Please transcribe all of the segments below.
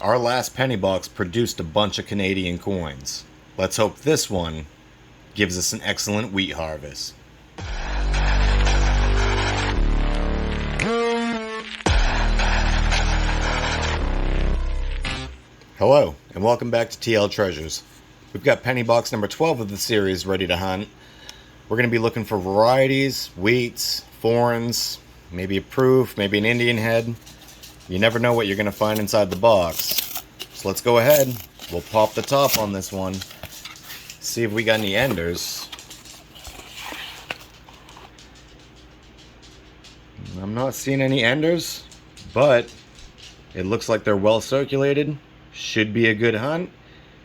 Our last penny box produced a bunch of Canadian coins. Let's hope this one gives us an excellent wheat harvest. Hello, and welcome back to TL Treasures. We've got penny box number 12 of the series ready to hunt. We're going to be looking for varieties, wheats, foreigns, maybe a proof, maybe an Indian head. You never know what you're going to find inside the box. So let's go ahead. We'll pop the top on this one. See if we got any enders. I'm not seeing any enders, but it looks like they're well circulated. Should be a good hunt.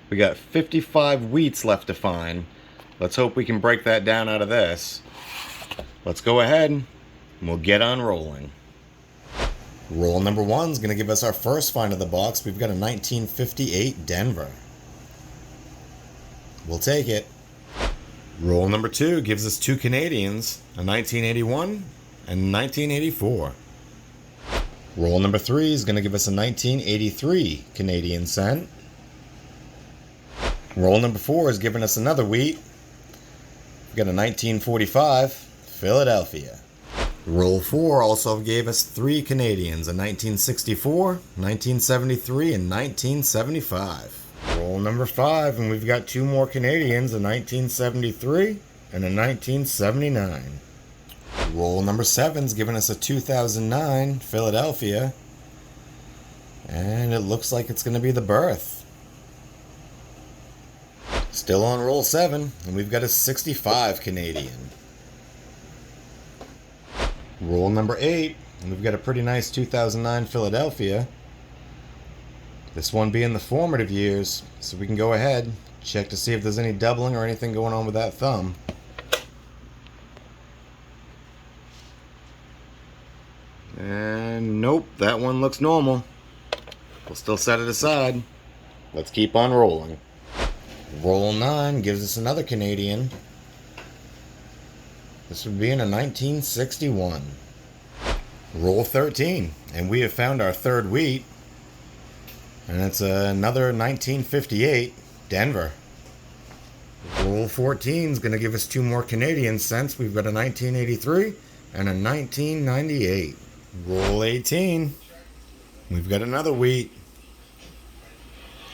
We got 55 wheats left to find. Let's hope we can break that down out of this. Let's go ahead and we'll get on rolling. Roll number 1 is going to give us our first find of the box. We've got a 1958 Denver. We'll take it. Roll number 2 gives us two Canadians, a 1981 and 1984. Roll number 3 is going to give us a 1983 Canadian cent. Roll number 4 is giving us another wheat. We've got a 1945 Philadelphia. Roll 4 also gave us 3 Canadians, a 1964, 1973, and 1975. Roll number 5, and we've got 2 more Canadians, a 1973 and a 1979. Roll number 7's giving us a 2009 Philadelphia. And it looks like it's going to be the birth. Still on roll 7, and we've got a 65 Canadian. Roll number 8, and we've got a pretty nice 2009 Philadelphia. This one being the formative years, so we can go ahead, check to see if there's any doubling or anything going on with that thumb. And nope, that one looks normal. We'll still set it aside. Let's keep on rolling. Roll 9 gives us another Canadian. This would be in a 1961. Roll 13, and we have found our third wheat. And it's another 1958 Denver. Roll 14 is going to give us 2 more Canadian cents. We've got a 1983 and a 1998. Roll 18. We've got another wheat.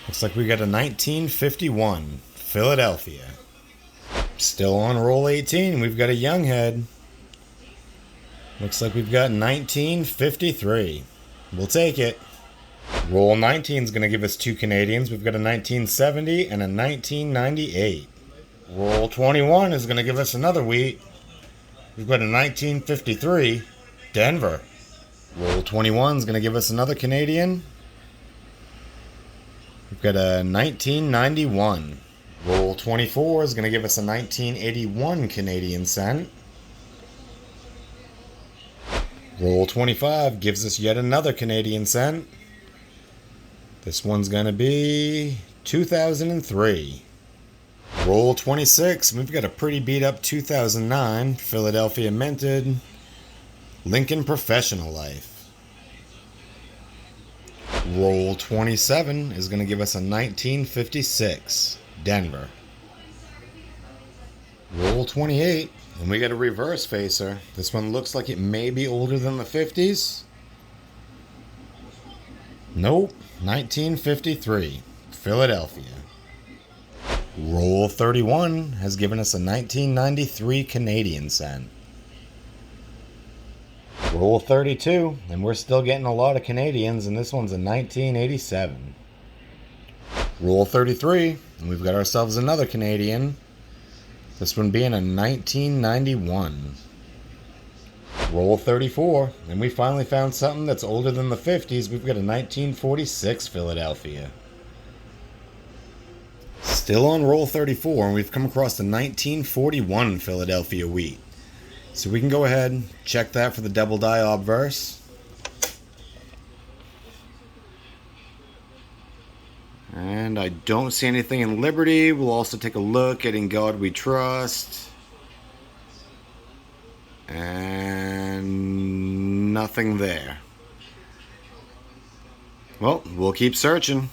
Looks like we got a 1951 Philadelphia. Still on roll 18, we've got a young head. Looks like we've got 1953. We'll take it. Roll 19 is going to give us 2 Canadians. We've got a 1970 and a 1998. Roll 21 is going to give us another wheat. We've got a 1953 Denver. Roll 21 is going to give us another Canadian. We've got a 1991. Roll 24 is going to give us a 1981 Canadian cent. Roll 25 gives us yet another Canadian cent. This one's going to be 2003. Roll 26, we've got a pretty beat up 2009 Philadelphia minted Lincoln Professional Life. Roll 27 is going to give us a 1956 Denver. Roll 28, and we got a reverse facer. This one looks like it may be older than the 50s. Nope, 1953 Philadelphia. Roll 31 has given us a 1993 Canadian cent. Roll 32, and we're still getting a lot of Canadians, and this one's a 1987. Roll 33, and we've got ourselves another Canadian. This one being a 1991. Roll 34, and we finally found something that's older than the 50s. We've got a 1946 Philadelphia. Still on roll 34, and we've come across the 1941 Philadelphia wheat. So we can go ahead and check that for the double die obverse. And I don't see anything in Liberty. We'll also take a look at In God We Trust. And nothing there. Well, we'll keep searching.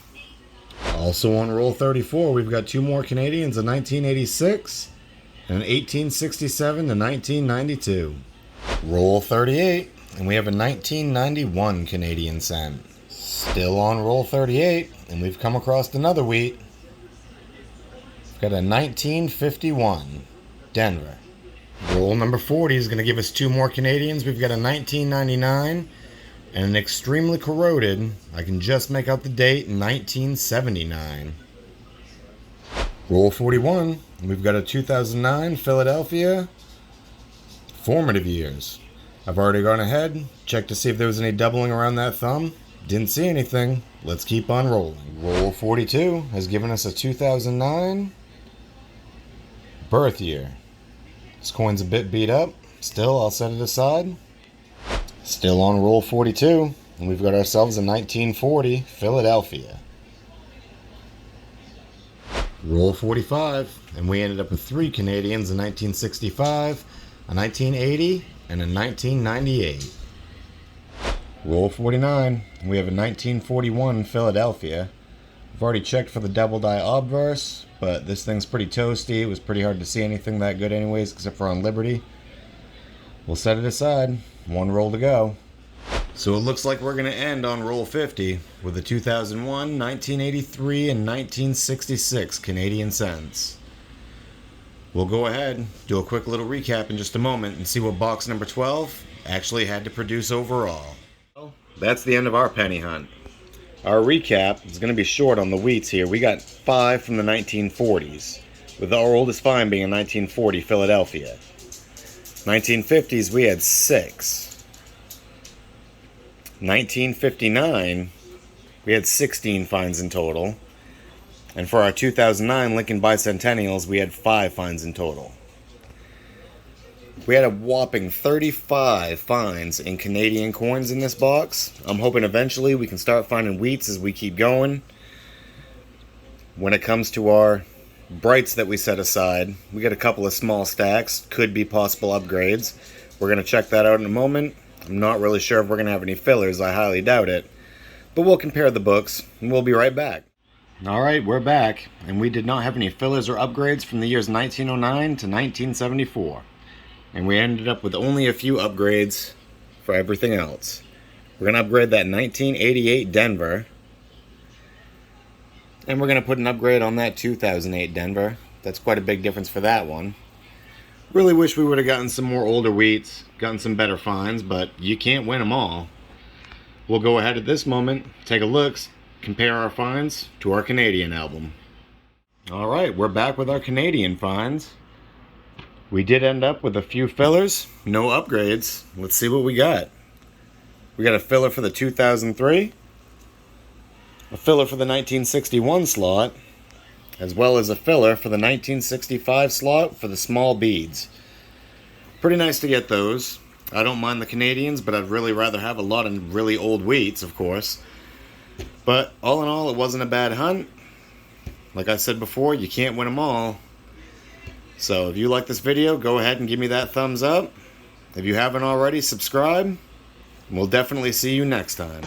Also on roll 34, we've got two more Canadians, a 1986 and an 1867 to 1992. Roll 38, and we have a 1991 Canadian cent. Still on roll 38, and we've come across another wheat. We've got a 1951 Denver. Roll number 40 is going to give us two more Canadians. We've got a 1999 and an extremely corroded, I can just make out the date, 1979. Roll 41, we've got a 2009 Philadelphia. Formative years. I've already gone ahead, checked to see if there was any doubling around that thumb. Didn't see anything. Let's keep on rolling. Roll 42 has given us a 2009 birth year. This coin's a bit beat up. Still, I'll set it aside. Still on roll 42, and we've got ourselves a 1940 Philadelphia. Roll 45, and we ended up with three Canadians, a 1965, a 1980, and a 1998. Roll 49, and we have a 1941 Philadelphia. I've already checked for the double die obverse, but this thing's pretty toasty. It was pretty hard to see anything that good anyways, except for on Liberty. We'll set it aside. One roll to go. So it looks like we're going to end on roll 50 with the 2001, 1983, and 1966 Canadian cents. We'll go ahead, do a quick little recap in just a moment, and see what box number 12 actually had to produce overall. That's the end of our penny hunt. Our recap is going to be short on the wheats here. We got 5 from the 1940s, with our oldest find being a 1940 Philadelphia. 1950s, we had 6. 1959, we had 16 finds in total. And for our 2009 Lincoln Bicentennials, we had 5 finds in total. We had a whopping 35 finds in Canadian coins in this box. I'm hoping eventually we can start finding wheats as we keep going. When it comes to our brights that we set aside, we got a couple of small stacks, could be possible upgrades. We're going to check that out in a moment. I'm not really sure if we're going to have any fillers, I highly doubt it. But we'll compare the books, and we'll be right back. Alright, we're back, and we did not have any fillers or upgrades from the years 1909 to 1974. And we ended up with only a few upgrades for everything else. We're going to upgrade that 1988 Denver. And we're going to put an upgrade on that 2008 Denver. That's quite a big difference for that one. Really wish we would have gotten some more older wheats, gotten some better finds, but you can't win them all. We'll go ahead at this moment, take a look, compare our finds to our Canadian album. Alright, we're back with our Canadian finds. We did end up with a few fillers, no upgrades. Let's see what we got. We got a filler for the 2003. A filler for the 1961 slot, as well as a filler for the 1965 slot for the small beads. Pretty nice to get those. I don't mind the Canadians, but I'd really rather have a lot of really old wheats, of course. But all in all, it wasn't a bad hunt. Like I said before, you can't win them all. So if you like this video, go ahead and give me that thumbs up. If you haven't already, subscribe. We'll definitely see you next time.